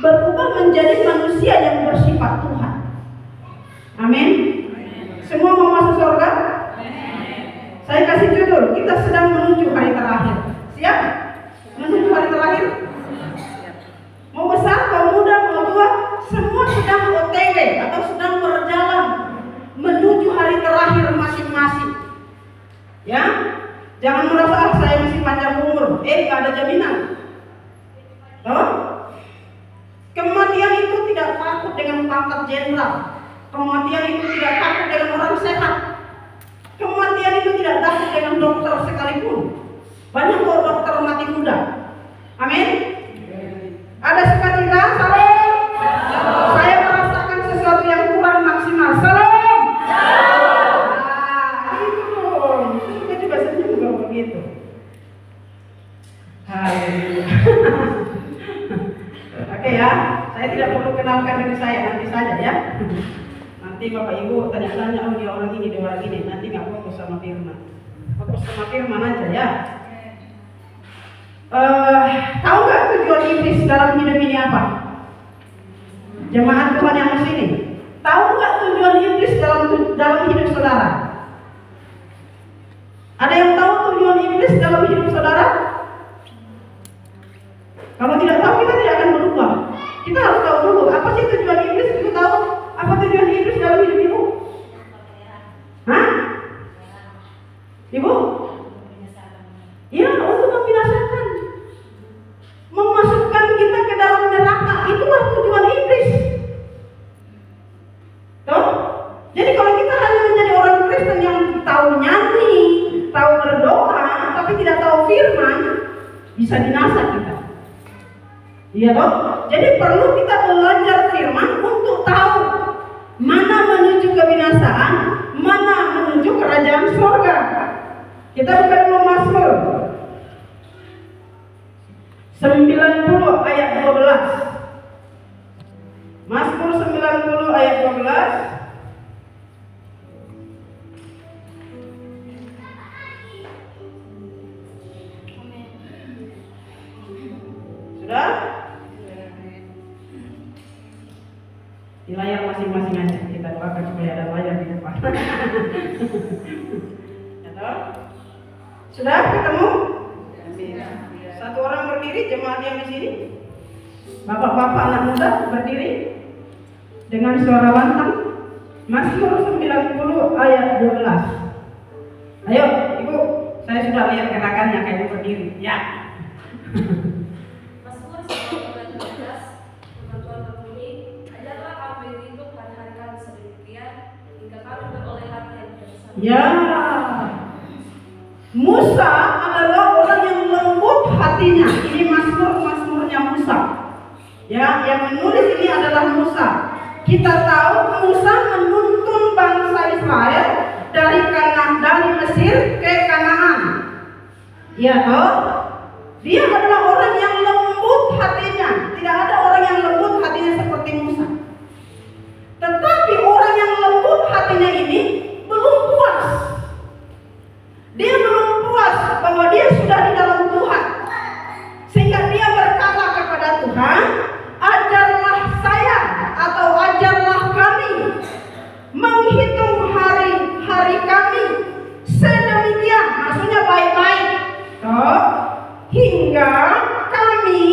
berubah menjadi manusia yang bersifat Tuhan. Amin. Semua mau masuk surga? Saya kasih judul, kita sedang menuju hari terakhir. Siap? Menuju hari terakhir? Mau besar, mau muda, mau tua, semua sedang OTW atau sedang berjalan menuju hari terakhir masing-masing. Ya, jangan merasa saya masih panjang umur. Gak ada jaminan. Toh? Kematian itu tidak takut dengan pangkat jenderal. Kematian itu tidak takut dengan orang sehat. Kematian itu tidak takut dengan dokter sekalipun. Banyak kok dokter mati muda. Amin. Ada sukacita? Salam. Saya merasakan sesuatu yang kurang maksimal. Salam. Itu dong. Itu juga senyum kalau begitu. Oke ya, saya tidak perlu kenalkan diri saya, nanti saja ya. Nanti Bapak Ibu tanya-tanya, oh dia orang ini, dia orang ini. Nanti nggak fokus sama firman. Fokus sama firman aja ya. Tahu nggak tujuan iblis dalam hidup ini apa? Jemaat Tuhan yang di sini, tahu nggak tujuan iblis dalam hidup saudara? Ada yang tahu tujuan iblis dalam hidup saudara? Kalau tidak tahu, kita tidak akan berubah. Kita harus tahu dulu apa sih tujuan iblis. Ibu tahu apa tujuan iblis dalam hidup ibu? Hah? Ibu? Ya, untuk membinasakan, memasukkan kita ke dalam neraka. Itulah tujuan iblis. Tuh. Jadi kalau kita hanya menjadi orang Kristen yang tahu nyanyi, tahu berdoa, tapi tidak tahu firman, bisa binasa kita. Iya toh? Jadi perlu kita belajar firman untuk tahu mana menuju kebinasaan, mana menuju kerajaan surga. Kita buka dulu Mazmur 90 ayat 12. Mazmur 90 ayat 12. Sudah? Di layar masing-masing aja, kita doakan supaya ada layar di depan. Sudah ketemu? Satu orang berdiri, jemaat yang di sini. Bapak-bapak anak muda berdiri dengan suara lantang. Mazmur 90 ayat 12. Ayo, Ibu, saya sudah lihat gerakannya kayak berdiri. Ya. Ya, Musa adalah orang yang lembut hatinya. Ini Mazmurnya Musa. Ya, yang menulis ini adalah Musa. Kita tahu Musa menuntun bangsa Israel dari Mesir ke Kanaan. Ya, toh? Dia adalah orang yang lembut hatinya. Tidak ada orang yang lembut hatinya seperti Musa. Tetapi orang yang lembut hatinya ini belum puas. Dia belum puas bahwa dia sudah di dalam Tuhan. Sehingga dia berkata kepada Tuhan, ajarlah saya atau ajarlah kami menghitung hari-hari kami sedemikian, maksudnya baik-baik, hingga kami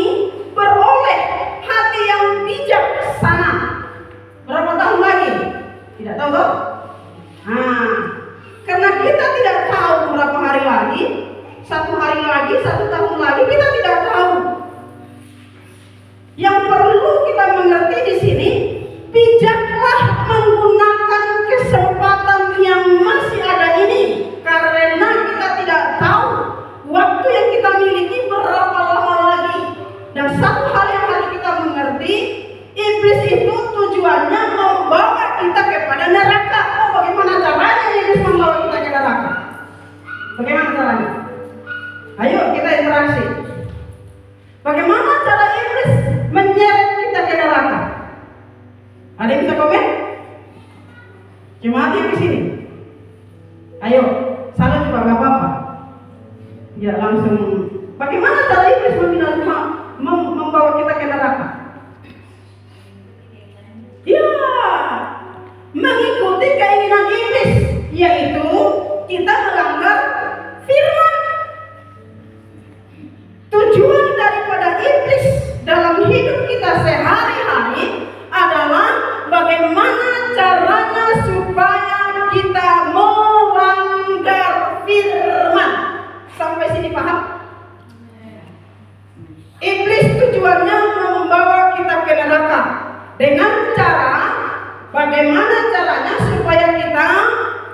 beroleh hati yang bijaksana. Berapa tahun lagi? Tidak tahu toh? Karena kita tidak tahu berapa hari lagi, 1 hari lagi, 1 tahun lagi, kita tidak tahu. Yang perlu kita mengerti di sini, bijaklah menggunakan kesempatan yang masih ada ini, karena kita tidak tahu waktu yang kita miliki berapa lama lagi. Dan satu hal yang harus kita mengerti, iblis itu tujuannya membawa kita kepada neraka. Bagaimana caranya iblis membawa kita ke neraka? Bagaimana caranya? Ayo kita interaksi. Bagaimana cara iblis menyeret kita ke neraka? Ada yang bisa komen? Jemaat yang di sini. Ayo, salah juga nggak apa-apa. Ya langsung. Bagaimana cara iblis membawa kita ke neraka? dengan cara bagaimana caranya supaya kita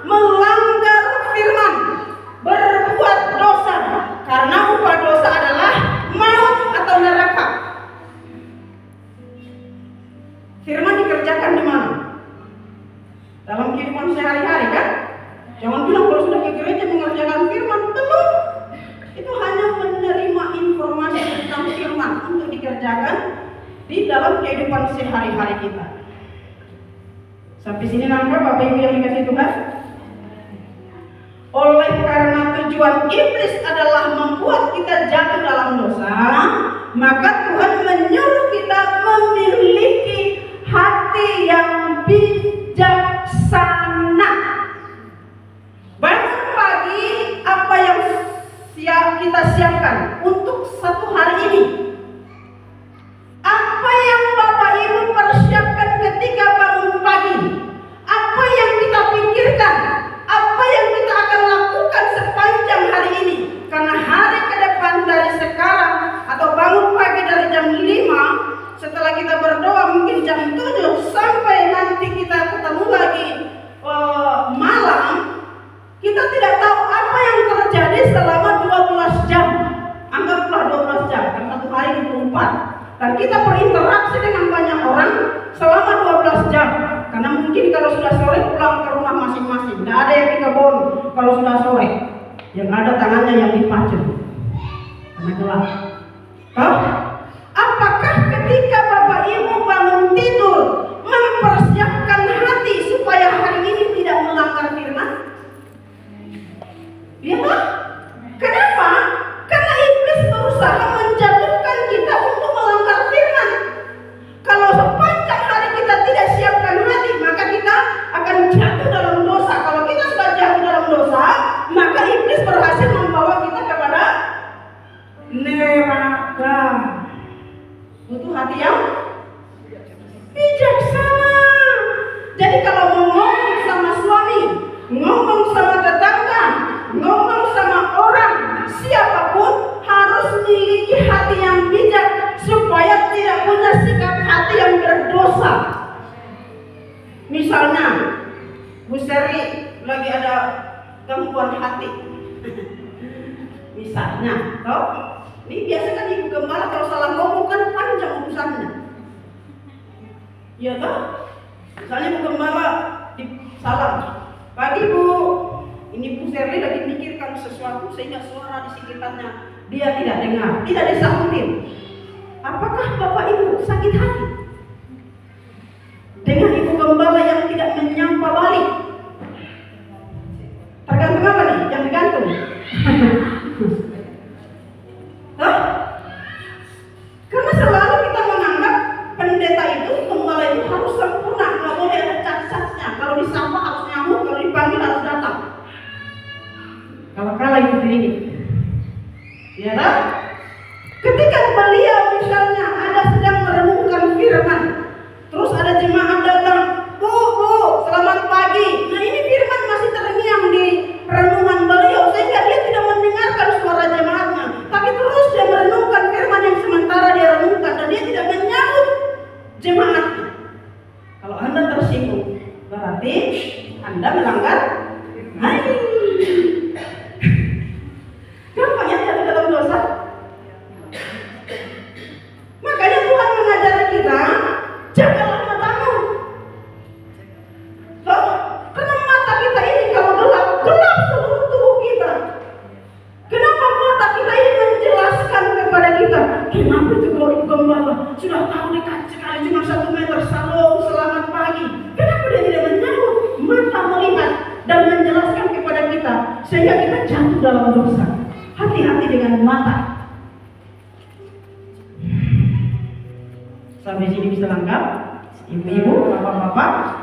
melanggar firman, berbuat dosa, karena upah dosa adalah maut atau neraka. Firman dikerjakan di mana? Dalam kehidupan sehari-hari kan? Jangan bilang kalau sudah ke gereja mengerjakan firman, belum. Itu hanya menerima informasi tentang firman untuk dikerjakan di dalam kehidupan sehari-hari kita. Sampai sini nangkep Bapak Ibu yang dikasih Tuhan? Oleh karena tujuan iblis adalah membuat kita jatuh dalam dosa, maka Tuhan menyuruh kita memiliki hati yang bijaksana. Bangun pagi, apa yang kita siapkan untuk satu hari ini? Apa yang Bapak Ibu persiapkan ketika bangun pagi? Apa yang kita pikirkan? Apa yang kita akan lakukan sepanjang hari ini? Karena hari ke depan dari sekarang atau bangun pagi dari jam 5, setelah kita berdoa mungkin jam 7 sampai nanti kita ketemu lagi malam, kita tidak tahu apa yang terjadi selama 12 jam. Anggaplah 12 jam, kan satu hari 24. Dan kita berinteraksi dengan banyak orang selama 12 jam. Karena mungkin kalau sudah sore pulang ke rumah masing-masing. Tidak ada yang di kebun kalau sudah sore. Yang ada tangannya yang dipacu. Karena gelap. Apakah ketika Bapak Ibu bangun tidur mempersiapkan hati supaya hari ini tidak melanggar firman? Ya kan? Kenapa? Karena iblis berusaha menjatuhkan kita untuk melanggar firman. Kalau sepanjang hari kita tidak siapkan hati, maka kita akan jatuh dalam dosa. Kalau kita sudah jatuh dalam dosa, maka iblis berhasil membawa kita kepada neraka. Butuh hati yang bijaksana. Jadi kalau mau ngomong sama suami, ngomong sama tetangga, ngomong sama orang, siapapun harus memiliki hati yang bijak supaya tidak punya sikap hati yang berdosa. Misalnya, Bu Seri lagi ada gangguan hati. Misalnya, toh, ini biasa kan ibu gembala kalau salah ngomong kan panjang urusannya. Ya toh? Misalnya Bu Gembala salam, pagi Bu, ini Bu Serli lagi mikirkan sesuatu sehingga suara di sekitarnya dia tidak dengar, tidak disautin. Apakah Bapak Ibu sakit hati dengan Ibu Gembala yang tidak menyapa balik? Tergantung apa nih? Yang digantung. Karena selalu kita menganggap pendeta itu, gembala itu harus sempurna, nggak boleh ada cacat-cacatnya. Kalau disapa harus nyamuk, kalau dipanggil harus datang. Kalau kalah itu ini, ya kan? Ketika beliau misalnya ada sedang merenungkan firman, terus ada jemaat datang, Bu, selamat pagi. Nah ini firman masih terngiang di renungan beliau, sehingga dia tidak mendengarkan suara jemaatnya, tapi terus dia merenungkan firman yang sementara dia renungkan, dan dia tidak menyambut jemaatnya. Kalau Anda tersinggung, berarti Anda melanggar firman. Gampang ya jatuh dalam dosa. Makanya Tuhan mengajari kita, jagalah matamu. Karena mata kita ini kalau gelap seluruh tubuh kita. Kenapa mata kita ini menjelaskan kepada kita? Kenapa itu kalau Ibu Gembala sudah tahu dekat sekali cuma 1 meter, salam, selamat pagi. Kenapa dia tidak menyambut? Mata melihat dan menjelaskan kepada kita sehingga kita jatuh dalam dosa. Hati-hati dengan mata. Sampai sini bisa lengkap? Ibu-ibu, bapak-bapak.